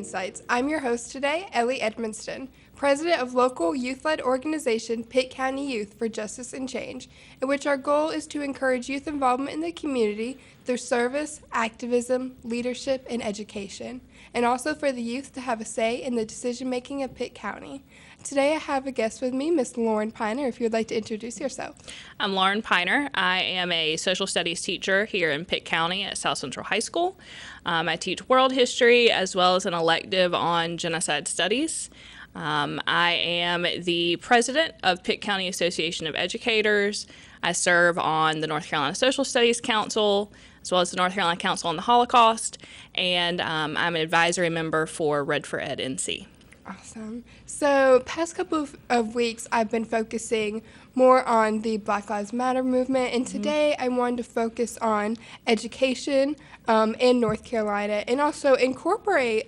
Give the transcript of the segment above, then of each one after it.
Insights. I'm your host today, Ellie Edmundson, president of local youth-led organization Pitt County Youth for Justice and Change, in which our goal is to encourage youth involvement in the community through service, activism, leadership, and education, and also for the youth to have a say in the decision-making of Pitt County. Today I have a guest with me, Ms. Lauren Piner, if you'd like to introduce yourself. I'm Lauren Piner. I am a social studies teacher here in Pitt County at South Central High School. I teach world history as well as an elective on genocide studies. I am the president of Pitt County Association of Educators. I serve on the North Carolina Social Studies Council, as well as the North Carolina Council on the Holocaust, and I'm an advisory member for Red for Ed NC. Awesome. So past couple of weeks, I've been focusing more on the Black Lives Matter movement, and today I wanted to focus on education in North Carolina and also incorporate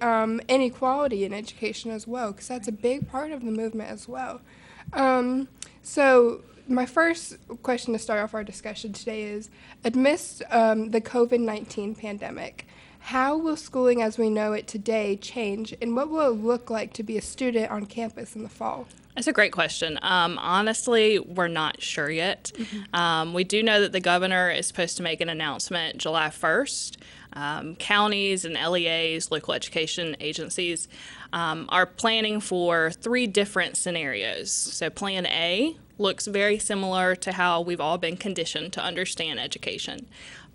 inequality in education as well, because that's a big part of the movement as well. So my first question to start off our discussion today is, amidst the COVID-19 pandemic, how will schooling as we know it today change, and what will it look like to be a student on campus in the fall? That's a great question. Honestly, we're not sure yet. We do know that the governor is supposed to make an announcement July 1st. Counties and LEAs, local education agencies, are planning for 3 different scenarios. So Plan A looks very similar to how we've all been conditioned to understand education.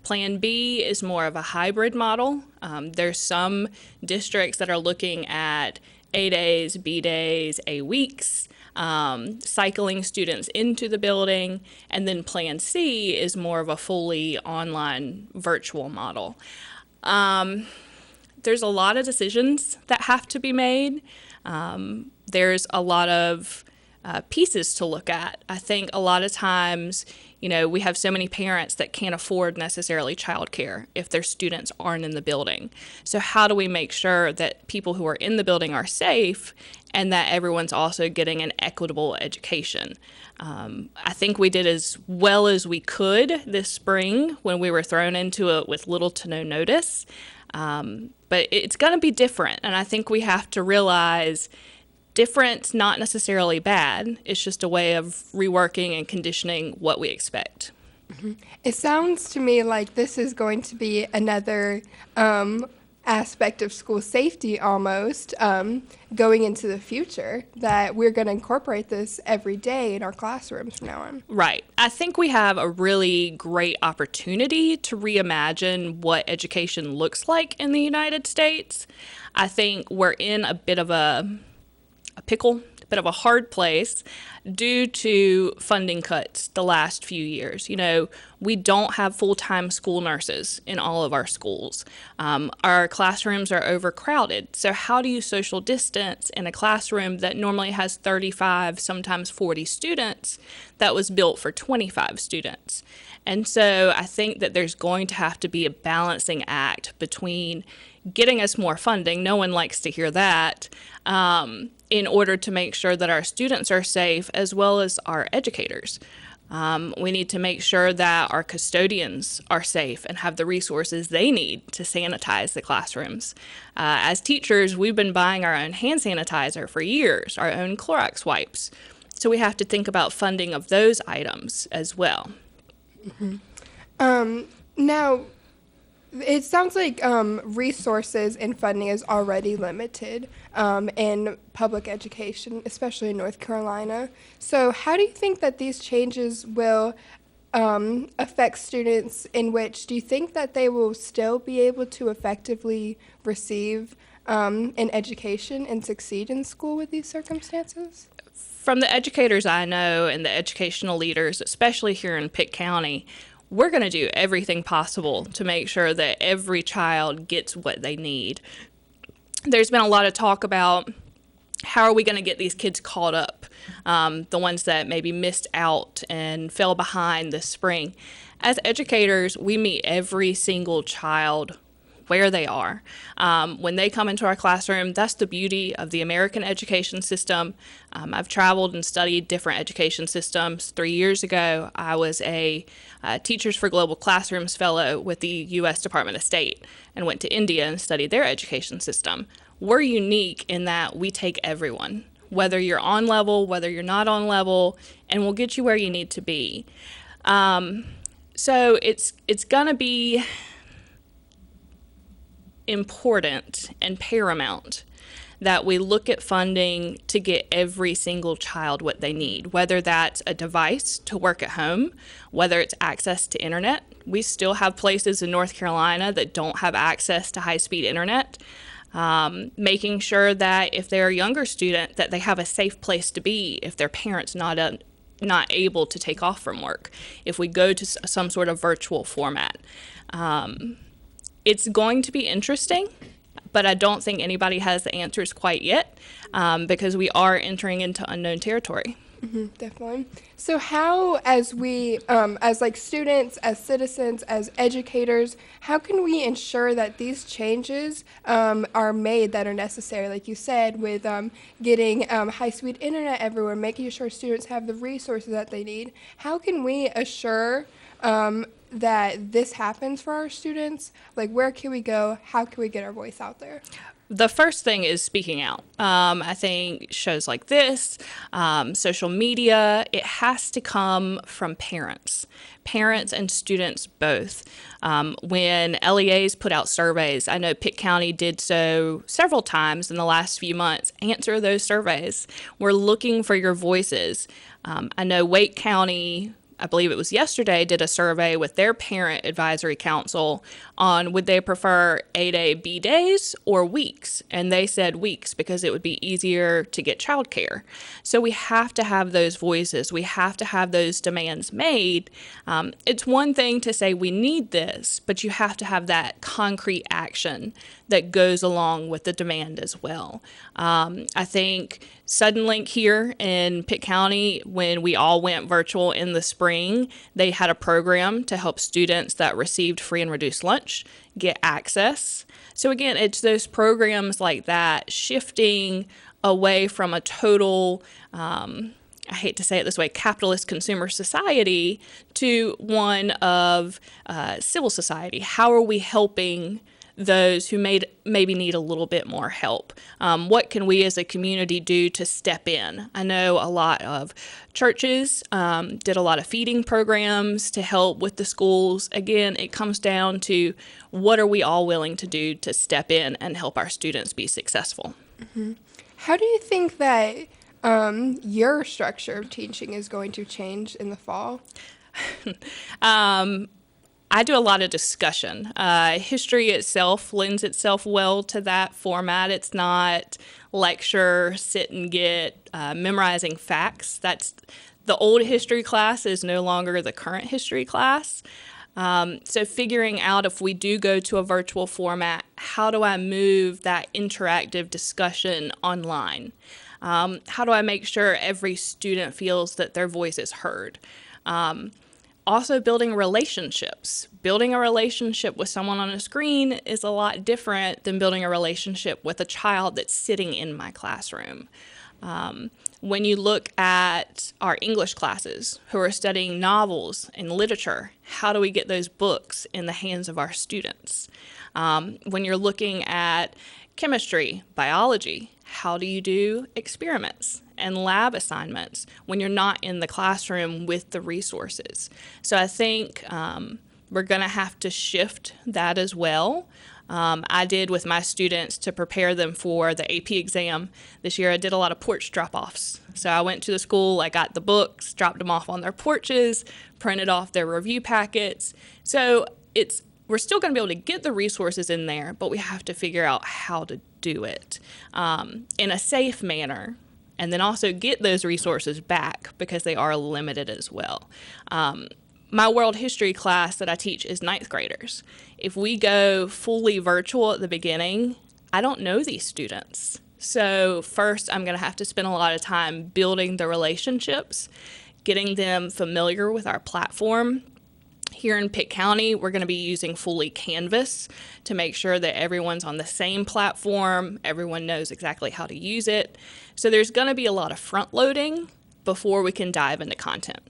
Plan B is more of a hybrid model. There's some districts that are looking at A days, B days, A weeks, cycling students into the building, and then Plan C is more of a fully online virtual model. There's a lot of decisions that have to be made. There's a lot of pieces to look at. I think a lot of times, we have so many parents that can't afford necessarily childcare if their students aren't in the building. So how do we make sure that people who are in the building are safe and that everyone's also getting an equitable education? I think we did as well as we could this spring when we were thrown into it with little to no notice. But it's going to be different, and I think we have to realize different's not necessarily bad. It's just a way of reworking and conditioning what we expect. It sounds to me like this is going to be another aspect of school safety almost going into the future, that we're going to incorporate this every day in our classrooms from now on. Right. I think we have a really great opportunity to reimagine what education looks like in the United States. I think we're in a bit of a pickle, a bit of a hard place due to funding cuts the last few years. We don't have full-time school nurses in all of our schools. Our classrooms are overcrowded. So how do you social distance in a classroom that normally has 35, sometimes 40 students that was built for 25 students? And so I think that there's going to have to be a balancing act between getting us more funding, no one likes to hear that, in order to make sure that our students are safe as well as our educators. We need to make sure that our custodians are safe and have the resources they need to sanitize the classrooms. As teachers, we've been buying our own hand sanitizer for years, our own Clorox wipes. So we have to think about funding of those items as well. Now, it sounds like resources and funding is already limited in public education, especially in North Carolina. So how do you think that these changes will affect students, in which do you think that they will still be able to effectively receive an education and succeed in school with these circumstances? From the educators I know and the educational leaders, especially here in Pitt County, we're going to do everything possible to make sure that every child gets what they need. There's been a lot of talk about how are we going to get these kids caught up, the ones that maybe missed out and fell behind this spring. As educators, we meet every single child where they are. When they come into our classroom, that's the beauty of the American education system. I've traveled and studied different education systems. 3 years ago, I was a Teachers for Global Classrooms fellow with the U.S. Department of State and went to India and studied their education system. we're unique in that we take everyone, whether you're on level, whether you're not on level, and we'll get you where you need to be. So it's going to be important and paramount that we look at funding to get every single child what they need, whether that's a device to work at home, whether it's access to internet. We still have places in North Carolina that don't have access to high-speed internet. Making sure that if they're a younger student, that they have a safe place to be if their parents not able to take off from work, if we go to some sort of virtual format. It's going to be interesting, but I don't think anybody has the answers quite yet, because we are entering into unknown territory. Mm-hmm, definitely. So how, as we, as like students, as citizens, as educators, how can we ensure that these changes are made that are necessary? Like you said, with getting high-speed internet everywhere, making sure students have the resources that they need. How can we assure that this happens for our students? Like, where can we go? How can we get our voice out there? The first thing is speaking out. I think shows like this, social media, it has to come from parents and students both. When LEAs put out surveys, I know Pitt County did so several times in the last few months. Answer those surveys. We're looking for your voices. I know Wake County, I believe it was yesterday, did a survey with their parent advisory council on would they prefer A-Day, B-Days or weeks. And they said weeks because it would be easier to get childcare. So we have to have those voices. We have to have those demands made. It's one thing to say we need this, but you have to have that concrete action that goes along with the demand as well. I think Suddenlink here in Pitt County, when we all went virtual in the spring, they had a program to help students that received free and reduced lunch get access. So again, it's those programs like that, shifting away from a total, I hate to say it this way, capitalist consumer society to one of civil society. How are we helping those who maybe need a little bit more help? What can we as a community do to step in? I know a lot of churches did a lot of feeding programs to help with the schools. Again, it comes down to what are we all willing to do to step in and help our students be successful. Mm-hmm. How do you think that your structure of teaching is going to change in the fall? I do a lot of discussion. History itself lends itself well to that format. It's not lecture, sit and get, memorizing facts. That's the old history class is no longer the current history class. So figuring out if we do go to a virtual format, how do I move that interactive discussion online? How do I make sure every student feels that their voice is heard? Also building relationships. Building a relationship with someone on a screen is a lot different than building a relationship with a child that's sitting in my classroom. When you look at our English classes who are studying novels and literature, how do we get those books in the hands of our students? When you're looking at chemistry, biology, how do you do experiments and lab assignments when you're not in the classroom with the resources? So I think we're going to have to shift that as well. I did with my students to prepare them for the AP exam. This year I did a lot of porch drop-offs. So I went to the school, I got the books, dropped them off on their porches, printed off their review packets. So we're still going to be able to get the resources in there, but we have to figure out how to do it in a safe manner, and then also get those resources back because they are limited as well. My world history class that I teach is 9th graders. If we go fully virtual at the beginning, I don't know these students. So first, I'm going to have to spend a lot of time building the relationships, getting them familiar with our platform. Here in Pitt County, we're going to be using fully Canvas to make sure that everyone's on the same platform, everyone knows exactly how to use it. So there's going to be a lot of front loading before we can dive into content.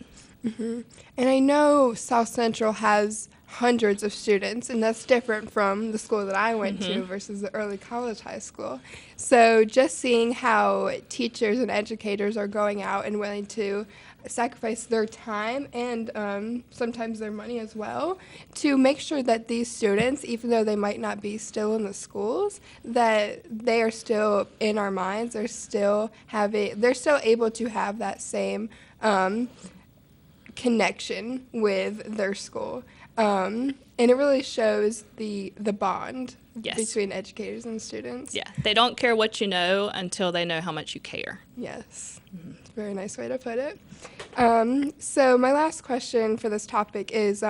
Mm-hmm. And I know South Central has hundreds of students, and that's different from the school that I went to versus the early college high school. So just seeing how teachers and educators are going out and willing to sacrifice their time and sometimes their money as well to make sure that these students, even though they might not be still in the schools, that they are still in our minds. They're still able to have that same connection with their school. And it really shows the bond between educators and students. Yeah, they don't care what you know until they know how much you care. Yes, it's a very nice way to put it. So my last question for this topic is,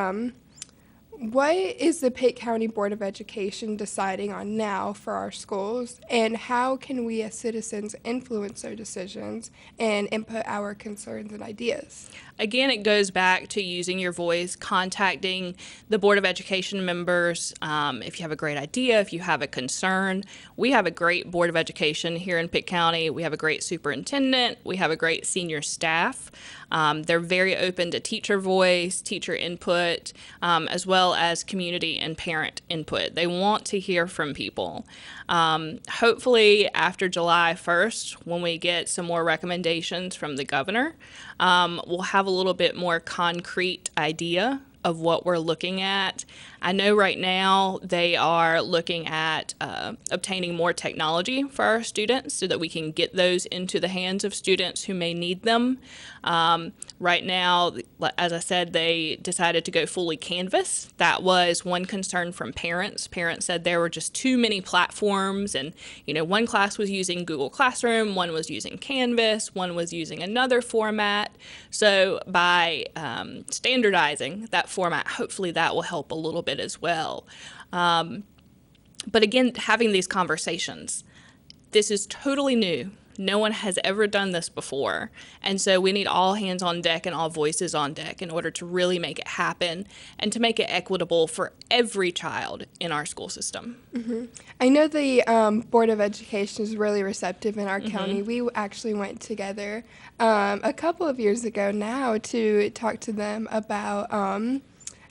what is the Pitt County Board of Education deciding on now for our schools, and how can we as citizens influence their decisions and input our concerns and ideas? Again, it goes back to using your voice, contacting the Board of Education members. If you have a great idea, if you have a concern, we have a great Board of Education here in Pitt County. We have a great superintendent. We have a great senior staff. They're very open to teacher voice, teacher input, as well as community and parent input. They want to hear from people. Hopefully, after July 1st, when we get some more recommendations from the governor, we'll have a little bit more concrete idea of what we're looking at. I know right now they are looking at obtaining more technology for our students so that we can get those into the hands of students who may need them. Right now, as I said, they decided to go fully Canvas. That was one concern from parents. Parents said there were just too many platforms, and one class was using Google Classroom, one was using Canvas, one was using another format. So by standardizing that format, hopefully that will help a little bit as well. But again, having these conversations, this is totally new. No one has ever done this before. And so we need all hands on deck and all voices on deck in order to really make it happen and to make it equitable for every child in our school system. Mm-hmm. I know the Board of Education is really receptive in our county. We actually went together a couple of years ago now to talk to them about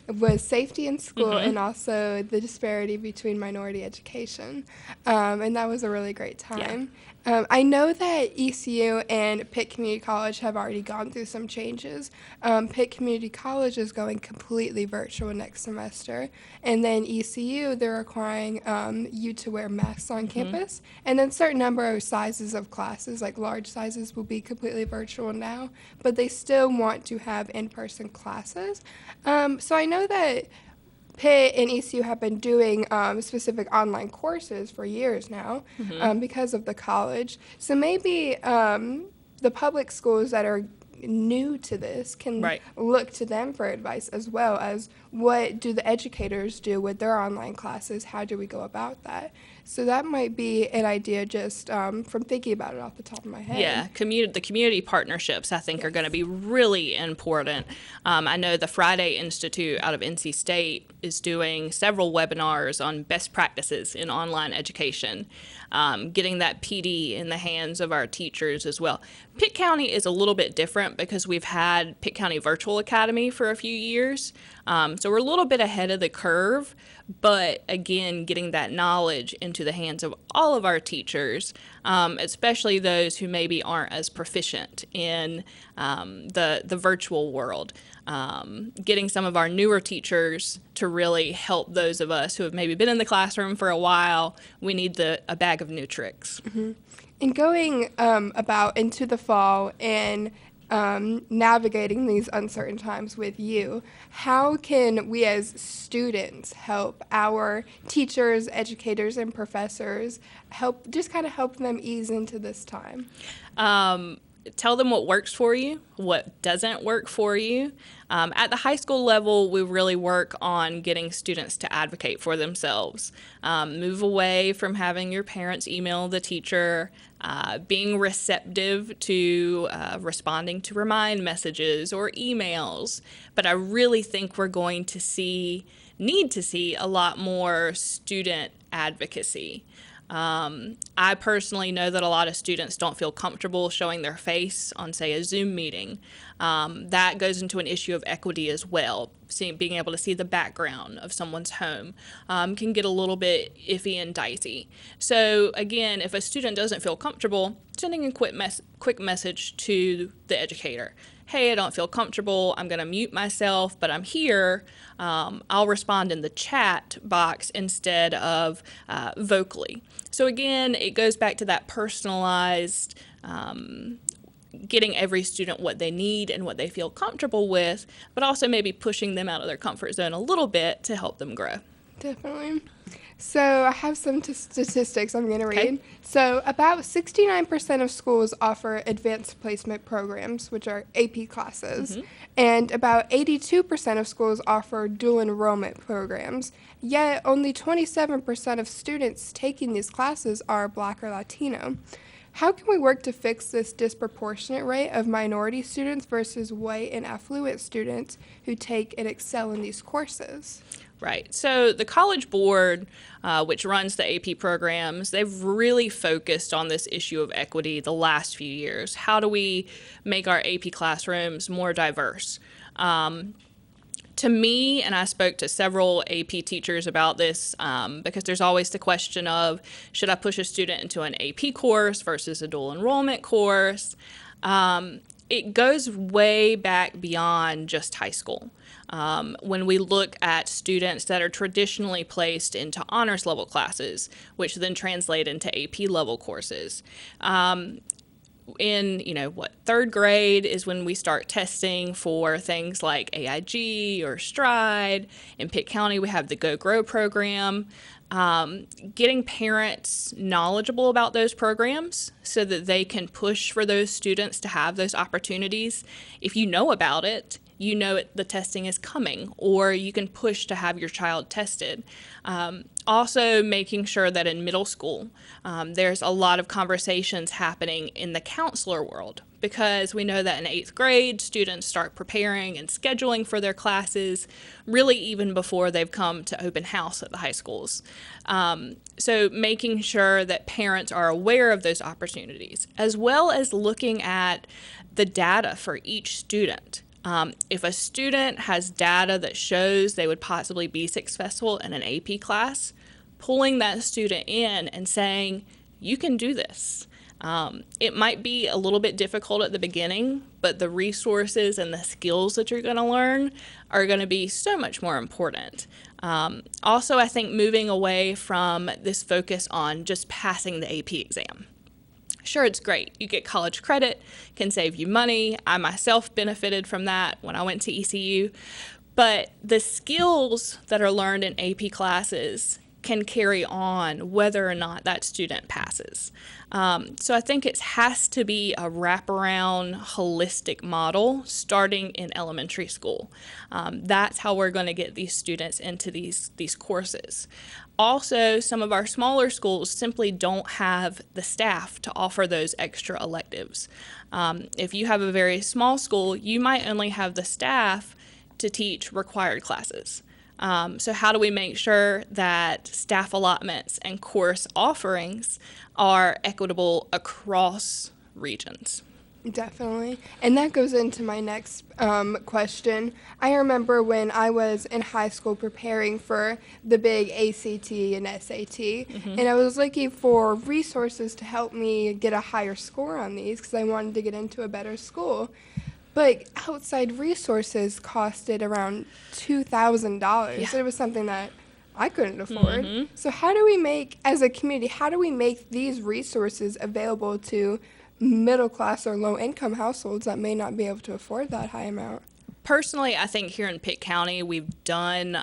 was safety in school and also the disparity between minority education. And that was a really great time. I know that ECU and Pitt Community College have already gone through some changes. Pitt Community College is going completely virtual next semester. And then ECU, they're requiring you to wear masks on campus. And then certain number of sizes of classes, like large sizes, will be completely virtual now. But they still want to have in-person classes. So I know that Pitt and ECU have been doing specific online courses for years now because of the college. So maybe the public schools that are new to this can look to them for advice, as well as what do the educators do with their online classes? How do we go about that? So that might be an idea just from thinking about it off the top of my head. Yeah, the community partnerships, I think, are going to be really important. I know the Friday Institute out of NC State is doing several webinars on best practices in online education, getting that PD in the hands of our teachers as well. Pitt County is a little bit different because we've had Pitt County Virtual Academy for a few years. So we're a little bit ahead of the curve, but again, getting that knowledge into the hands of all of our teachers, especially those who maybe aren't as proficient in the virtual world. Getting some of our newer teachers to really help those of us who have maybe been in the classroom for a while. We need a bag of new tricks. And going about into the fall and navigating these uncertain times with you, how can we as students help our teachers, educators, and professors help them ease into this time? Tell them what works for you, what doesn't work for you. At the high school level, we really work on getting students to advocate for themselves. Move away from having your parents email the teacher, being receptive to responding to remind messages or emails. But I really think we're going to need to see a lot more student advocacy. I personally know that a lot of students don't feel comfortable showing their face on, say, a Zoom meeting. That goes into an issue of equity as well. Being able to see the background of someone's home can get a little bit iffy and dicey. So again, if a student doesn't feel comfortable, sending a quick message to the educator. Hey, I don't feel comfortable. I'm going to mute myself, but I'm here. I'll respond in the chat box instead of vocally. So again, it goes back to that personalized, getting every student what they need and what they feel comfortable with, but also maybe pushing them out of their comfort zone a little bit to help them grow. Definitely. So I have some statistics I'm going to read. So about 69% of schools offer advanced placement programs, which are AP classes, and about 82% of schools offer dual enrollment programs. Yet only 27% of students taking these classes are Black or Latino. How can we work to fix this disproportionate rate of minority students versus white and affluent students who take and excel in these courses? Right. So the College Board, which runs the AP programs, they've really focused on this issue of equity the last few years. How do we make our AP classrooms more diverse? To me, and I spoke to several AP teachers about this, because there's always the question of, should I push a student into an AP course versus a dual enrollment course? It goes way back beyond just high school. When we look at students that are traditionally placed into honors level classes, which then translate into AP level courses, in, third grade is when we start testing for things like AIG or Stride. In Pitt County, we have the Go Grow program. Getting parents knowledgeable about those programs so that they can push for those students to have those opportunities. If you know about it, you know the testing is coming, or you can push to have your child tested. Also making sure that in middle school, there's a lot of conversations happening in the counselor world, because we know that in 8th grade, students start preparing and scheduling for their classes really even before they've come to open house at the high schools. So making sure that parents are aware of those opportunities, as well as looking at the data for each student. If a student has data that shows they would possibly be successful in an AP class, pulling that student in and saying, you can do this. It might be a little bit difficult at the beginning, but the resources and the skills that you're going to learn are going to be so much more important. Also, I think moving away from this focus on just passing the AP exam. Sure, it's great. You get college credit, can save you money. I myself benefited from that when I went to ECU. But the skills that are learned in AP classes can carry on whether or not that student passes. So I think it has to be a wraparound, holistic model starting in elementary school. That's how we're going to get these students into these courses. Also, some of our smaller schools simply don't have the staff to offer those extra electives. If you have a very small school, you might only have the staff to teach required classes. So how do we make sure that staff allotments and course offerings are equitable across regions? Definitely. And that goes into my next question. I remember when I was in high school preparing for the big ACT and SAT, and I was looking for resources to help me get a higher score on these because I wanted to get into a better school. But outside resources costed around $2,000. Yeah. It was something that I couldn't afford. So how do we make, as a community, how do we make these resources available to middle class or low income households that may not be able to afford that high amount? Personally, I think here in Pitt County, we've done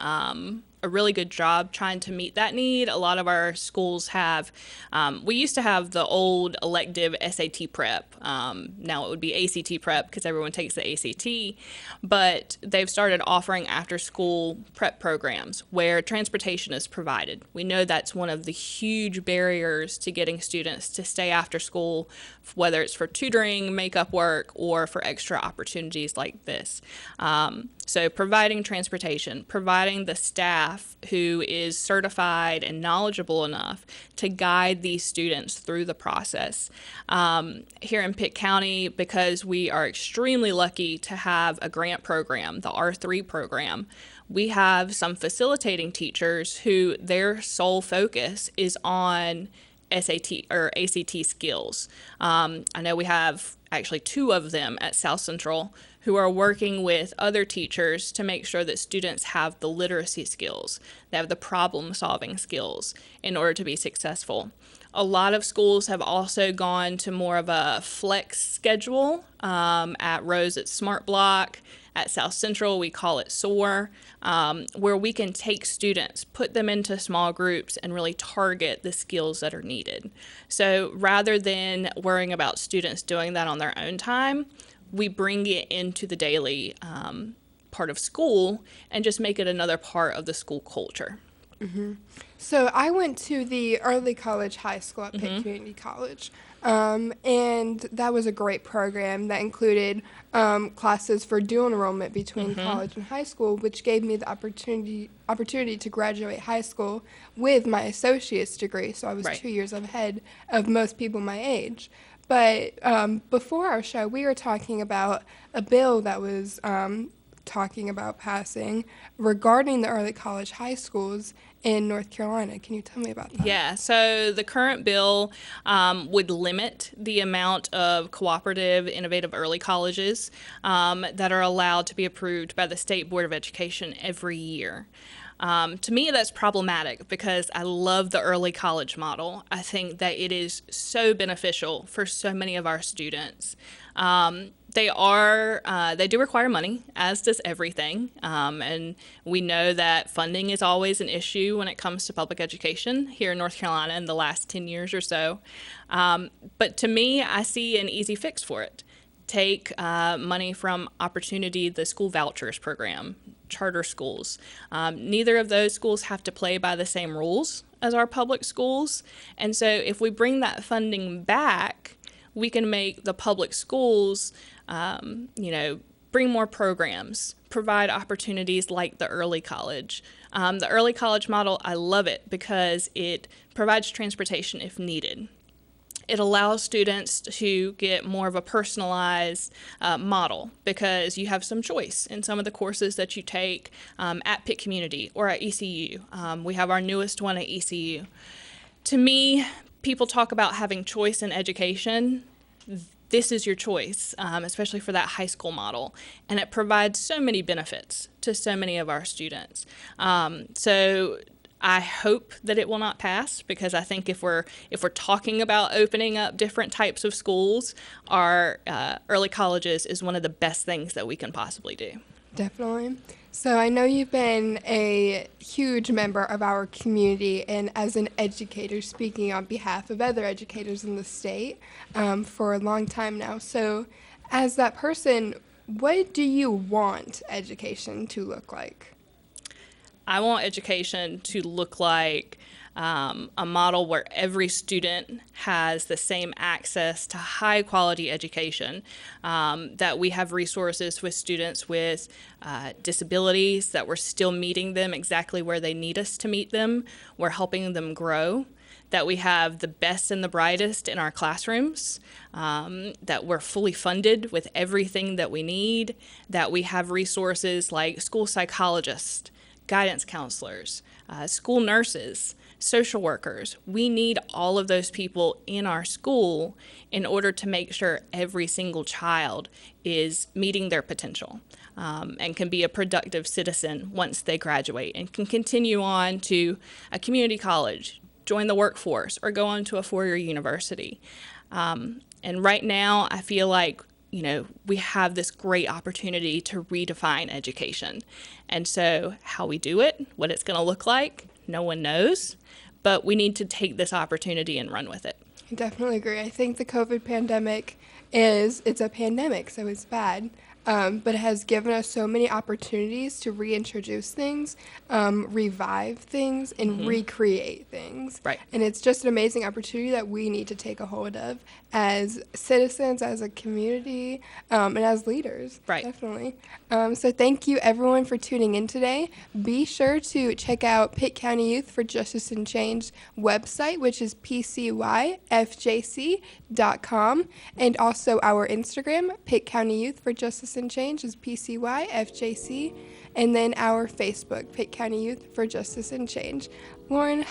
a really good job trying to meet that need. A lot of our schools have, we used to have the old elective SAT prep. Now it would be ACT prep because everyone takes the ACT, but they've started offering after school prep programs where transportation is provided. We know that's one of the huge barriers to getting students to stay after school, whether it's for tutoring, makeup work, or for extra opportunities like this. So providing transportation, providing the staff who is certified and knowledgeable enough to guide these students through the process. Here in Pitt County, because we are extremely lucky to have a grant program, the R3 program, we have some facilitating teachers who their sole focus is on SAT or ACT skills. I know we have actually 2 of them at South Central who are working with other teachers to make sure that students have the literacy skills, they have the problem-solving skills in order to be successful. A lot of schools have also gone to more of a flex schedule. At Rose, it's Smart Block. At South Central, we call it SOAR, where we can take students, put them into small groups, and really target the skills that are needed. So rather than worrying about students doing that on their own time, we bring it into the daily part of school and just make it another part of the school culture. Mm-hmm. So I went to the early college high school at Pitt Community College, and that was a great program that included classes for dual enrollment between college and high school, which gave me the opportunity to graduate high school with my associate's degree. So I was 2 years ahead of most people my age. But before our show, we were talking about a bill that was talking about passing regarding the early college high schools in North Carolina. Can you tell me about that? Yeah, so the current bill would limit the amount of cooperative, innovative early colleges that are allowed to be approved by the State Board of Education every year. To me, that's problematic because I love the early college model. I think that it is so beneficial for so many of our students. They do require money, as does everything. And we know that funding is always an issue when it comes to public education here in North Carolina in the last 10 years or so. But to me, I see an easy fix for it. Take money from Opportunity, the school vouchers program, charter schools. Neither of those schools have to play by the same rules as our public schools. And so if we bring that funding back, we can make the public schools, bring more programs, provide opportunities like the early college. The early college model, I love it because it provides transportation if needed. It allows students to get more of a personalized model because you have some choice in some of the courses that you take at Pitt Community or at ECU. We have our newest one at ECU. To me, people talk about having choice in education. This is your choice, especially for that high school model. And it provides so many benefits to so many of our students. So I hope that it will not pass because I think if we're talking about opening up different types of schools, our early colleges is one of the best things that we can possibly do. Definitely. So I know you've been a huge member of our community and as an educator speaking on behalf of other educators in the state for a long time now. So as that person, what do you want education to look like? I want education to look like a model where every student has the same access to high quality education, that we have resources with students with disabilities, that we're still meeting them exactly where they need us to meet them, we're helping them grow, that we have the best and the brightest in our classrooms, that we're fully funded with everything that we need, that we have resources like school psychologists, guidance counselors, school nurses, social workers. We need all of those people in our school in order to make sure every single child is meeting their potential and can be a productive citizen once they graduate and can continue on to a community college, join the workforce, or go on to a four-year university. And right now, I feel like we have this great opportunity to redefine education. And so how we do it, what it's going to look like, no one knows, but we need to take this opportunity and run with it. I definitely agree. I think the COVID pandemic it's a pandemic, so it's bad. but it has given us so many opportunities to reintroduce things, revive things, and recreate things. Right. And it's just an amazing opportunity that we need to take a hold of as citizens, as a community, and as leaders. Right. Definitely. So thank you, everyone, for tuning in today. Be sure to check out Pitt County Youth for Justice and Change website, which is pcyfjc.com, and also our Instagram, Pitt County Youth for Justice and Change, is pcyfjc, and then our Facebook, Pitt County Youth for Justice and Change. Lauren,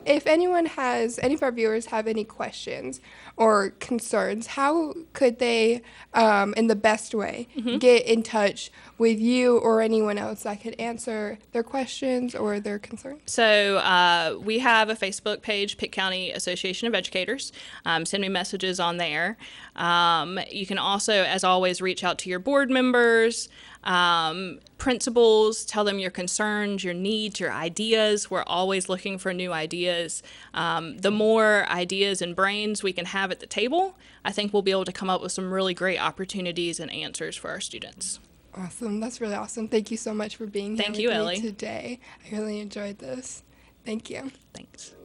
if any of our viewers have any questions or concerns, how could they, in the best way, get in touch with you or anyone else that could answer their questions or their concerns? So we have a Facebook page, Pitt County Association of Educators. Send me messages on there. You can also, as always, reach out to your board members, principals, tell them your concerns, your needs, your ideas. We're always looking for new ideas. The more ideas and brains we can have at the table, I think we'll be able to come up with some really great opportunities and answers for our students. Awesome. That's really awesome. Thank you so much for being here with me Ellie. today. I really enjoyed this. Thank you. Thanks.